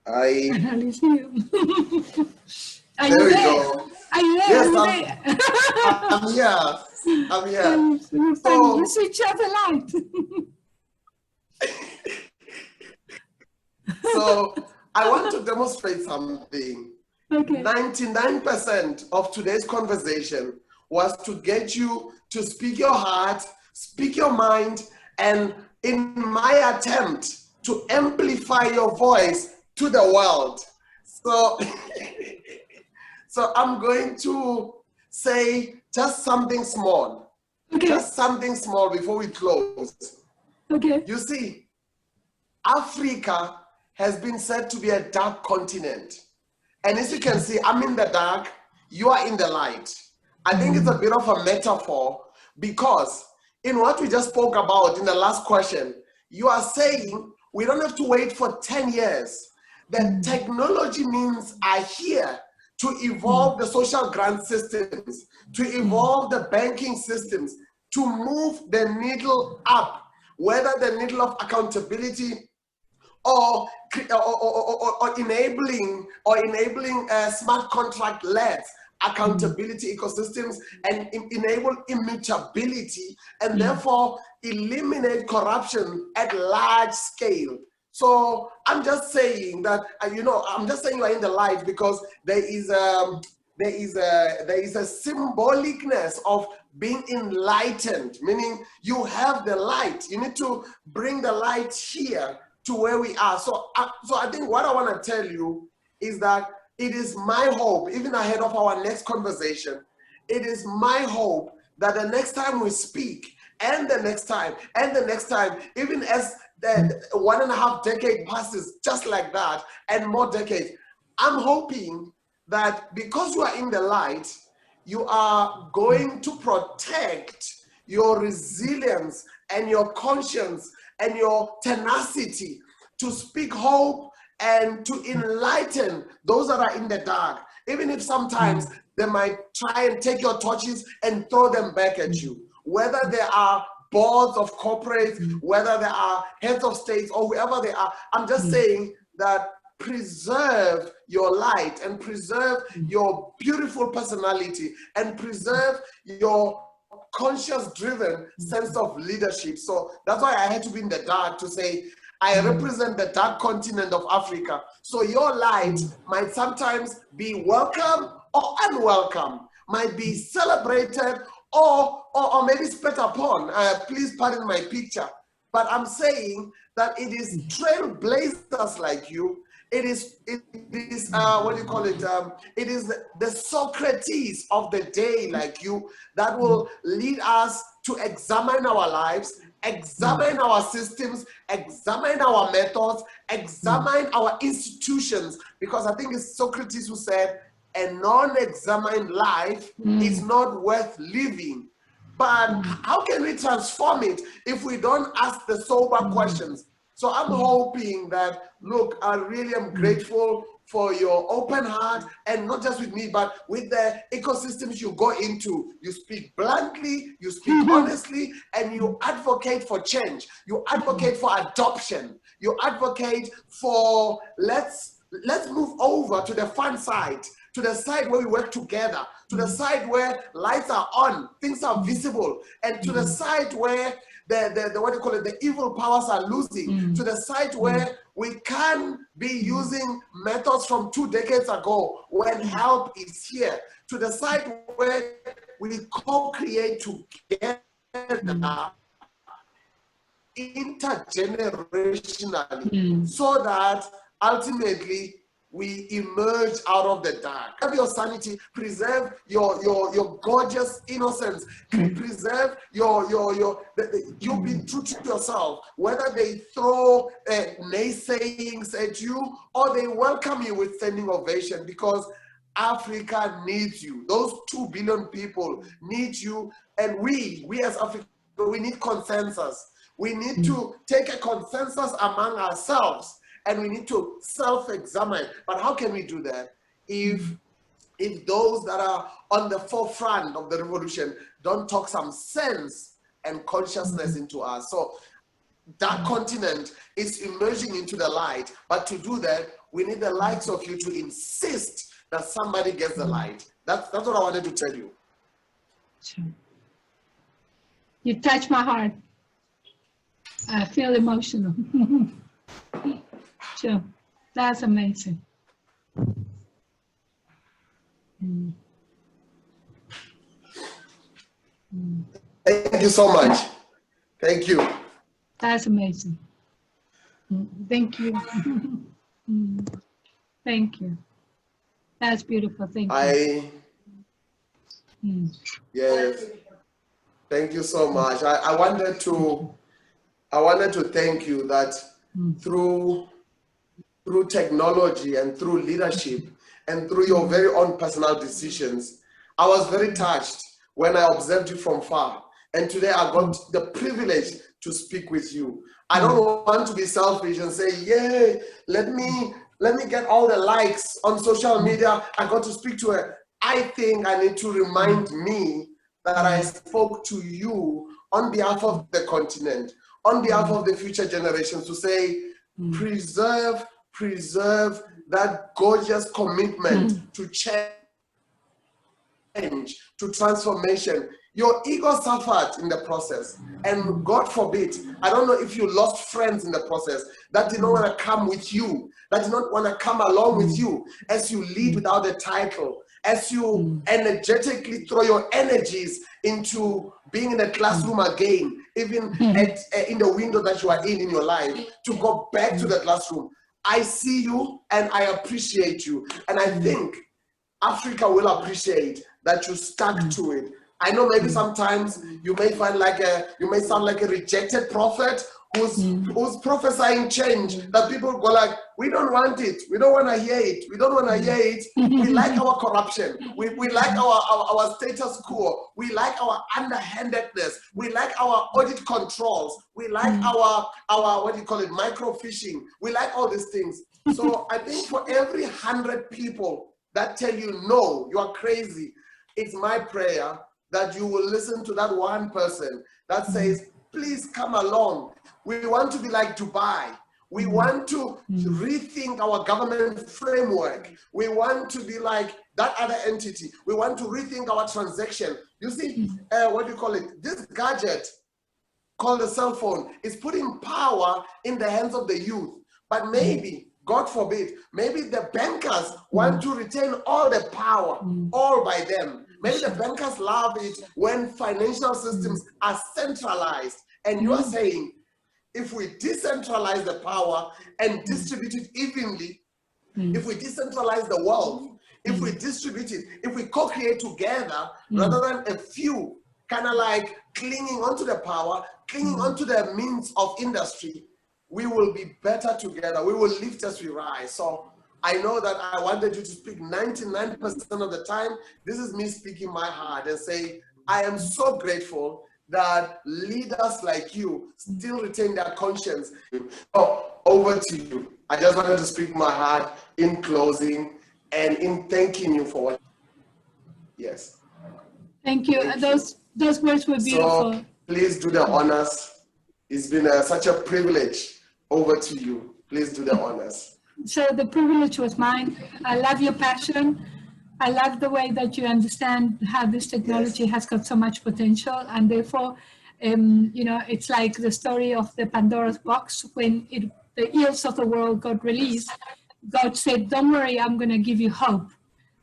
I finally see you. Are there you we there? go. Are you there? Yes, Are you there? I'm here. I'm here. Funny, you So switch off the light. so I want to demonstrate something. Okay. 99% of today's conversation was to get you to speak your heart, speak your mind, and in my attempt to amplify your voice to the world. So, so I'm going to say just something small, Okay. just something small before we close. Okay. You see, Africa has been said to be a dark continent. And as you can see, I'm in the dark, you are in the light. I think it's a bit of a metaphor because in what we just spoke about in the last question, you are saying we don't have to wait for 10 years. The technology means are here to evolve the social grant systems, to evolve the banking systems, to move the needle up, whether the needle of accountability or enabling smart contract led accountability ecosystems and enable immutability and therefore eliminate corruption at large scale. So I'm just saying that I'm just saying you are in the light because there is a symbolicness of being enlightened, meaning you have the light. You need to bring the light here to where we are. So I think what I want to tell you is that it is my hope, even ahead of our next conversation, it is my hope that the next time we speak, and the next time, and the next time, even as the 1.5 decade passes just like that, and more decades, I'm hoping that because you are in the light, you are going to protect your resilience and your conscience and your tenacity to speak hope and to enlighten those that are in the dark, even if sometimes they might try and take your torches and throw them back at you, whether they are boards of corporates, whether they are heads of states or whoever they are. I'm just saying that preserve your light and preserve your beautiful personality and preserve your conscious-driven sense of leadership. So that's why I had to be in the dark to say, I represent the dark continent of Africa. So your light might sometimes be welcome or unwelcome, might be celebrated or maybe spat upon. Please pardon my picture. But I'm saying that it is trailblazers like you. It is what do you call it? It is the Socrates of the day like you that will lead us to examine our lives, examine our systems, examine our methods, examine our institutions. Because I think it's Socrates who said, a non-examined life is not worth living. But how can we transform it if we don't ask the sober questions? So I'm hoping that, look, I really am grateful for your open heart, and not just with me, but with the ecosystems you go into. You speak bluntly, you speak honestly, and you advocate for change. You advocate for adoption. You advocate for let's move over to the fun side, to the side where we work together, to the side where lights are on, things are visible, and to the side where the what do you call it, the evil powers are losing, to the side where we can be using methods from 2 decades ago when help is here, to the side where we co-create together intergenerationally so that ultimately we emerge out of the dark. Have your sanity, preserve your gorgeous innocence, preserve you've been true to yourself, whether they throw naysayings at you or they welcome you with standing ovation, because Africa needs you. Those 2 billion people need you, and we as Africa, we need consensus. We need to take a consensus among ourselves, and we need to self-examine. But how can we do that if those that are on the forefront of the revolution don't talk some sense and consciousness into us? So that continent is emerging into the light. But to do that, we need the likes of you to insist that somebody gets the light. That's what I wanted to tell you. Sure. You touch my heart. I feel emotional. Sure. That's amazing. Thank you so much. Thank you. That's amazing. Thank you. Thank you. That's beautiful. Thank you. Yes. Thank you so much. I wanted to thank you that through technology and through leadership and through your very own personal decisions, I was very touched when I observed you from far. And today I got the privilege to speak with you. I don't want to be selfish and say, yay, let me get all the likes on social media. I got to speak to her. I think I need to remind me that I spoke to you on behalf of the continent, on behalf of the future generations, to say, preserve that gorgeous commitment to change, to transformation. Your ego suffered in the process, and God forbid, I don't know if you lost friends in the process that did not want to come with you, that did not want to come along with you as you lead without a title, as you energetically throw your energies into being in the classroom again, even in the window that you are in your life, to go back to the classroom. I see you and I appreciate you. And I think Africa will appreciate that you stuck to it. I know maybe sometimes you may sound like a rejected prophet who's prophesying change, that people go like, we don't want it, we don't want to hear it, we don't want to hear it. We like our corruption, we like our status quo, we like our underhandedness, we like our audit controls, we like our what do you call it, microfishing, we like all these things. So I think for every 100 people that tell you no, you are crazy, it's my prayer that you will listen to that one person that says, please come along. We want to be like Dubai. We want to rethink our government framework. We want to be like that other entity. We want to rethink our transaction. You see, what do you call it? This gadget called a cell phone is putting power in the hands of the youth. But maybe, God forbid, maybe the bankers want to retain all the power, all by them. Maybe the bankers love it when financial systems are centralized. And you are saying, if we decentralize the power and distribute it evenly, if we decentralize the wealth, if we distribute it, if we co-create together, rather than a few kind of like clinging onto the power, clinging onto the means of industry, we will be better together. We will lift as we rise. So I know that I wanted you to speak 99% of the time. This is me speaking my heart and say, I am so grateful that leaders like you still retain their conscience. Oh, over to you. I just wanted to speak my heart in closing and in thanking you for what. Yes. Thank you. Those words were beautiful. So please do the honors. It's been such a privilege. Over to you. Please do the honors. So the privilege was mine. I love your passion. I love the way that you understand how this technology has got so much potential, and therefore, it's like the story of the Pandora's box. When the eels of the world got released, God said, don't worry, I'm going to give you hope.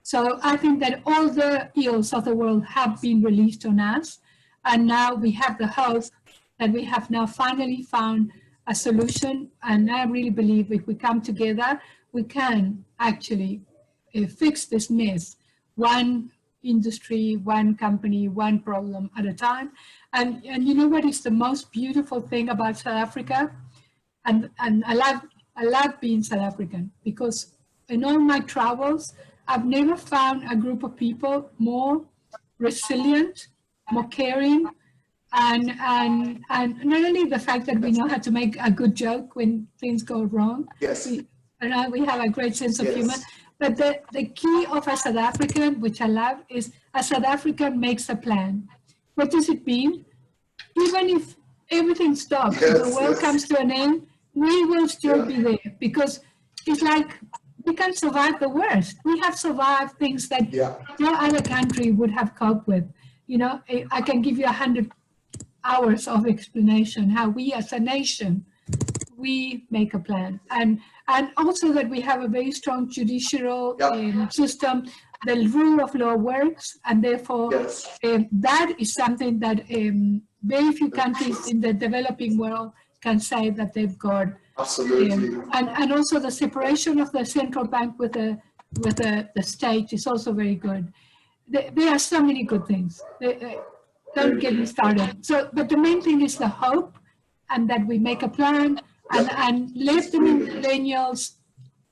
So I think that all the eels of the world have been released on us, and now we have the hope that we have now finally found a solution. And I really believe if we come together, we can actually fix this mess, one industry, one company, one problem at a time. And you know what is the most beautiful thing about South Africa? And I love being South African, because in all my travels, I've never found a group of people more resilient, more caring, and not only the fact that we know how to make a good joke when things go wrong. Yes. We have a great sense of humor. But the key of a South African, which I love, is a South African makes a plan. What does it mean? Even if everything stops. Yes, If the world comes to an end, we will still be there, because it's like we can survive the worst. We have survived things that no other country would have coped with. You know, I can give you 100 hours of explanation how we as a nation, we make a plan, and also that we have a very strong judicial system. The rule of law works, and therefore that is something that very few countries in the developing world can say that they've got. Absolutely. And also the separation of the central bank with the state is also very good. There are so many good things. Don't get me started. So, but the main thing is the hope, and that we make a plan, and let the millennials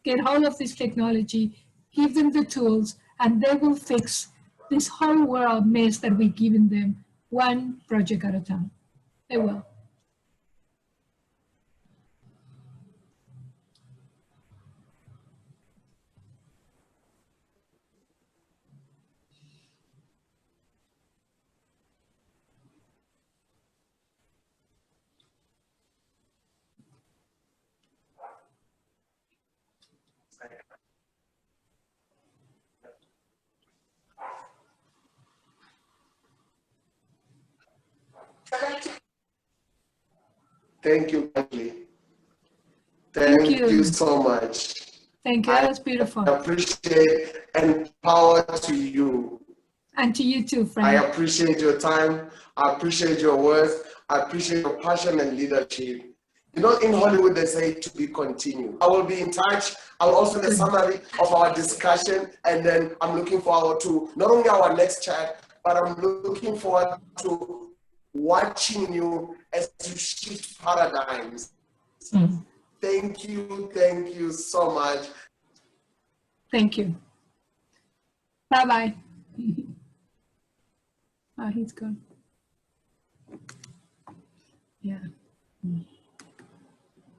get hold of this technology, give them the tools, and they will fix this whole world mess that we've given them, one project at a time. They will. Thank you, Ashley. Thank you so much. Thank you. That was beautiful. I appreciate and power to you. And to you too, Frank. I appreciate your time. I appreciate your words. I appreciate your passion and leadership. You know, in Hollywood, they say to be continued. I will be in touch. I'll also make a summary of our discussion, and then I'm looking forward to not only our next chat, but I'm looking forward to watching you as you shift paradigms. Thank you so much. Thank you. Bye-bye. Oh, he's gone. Yeah.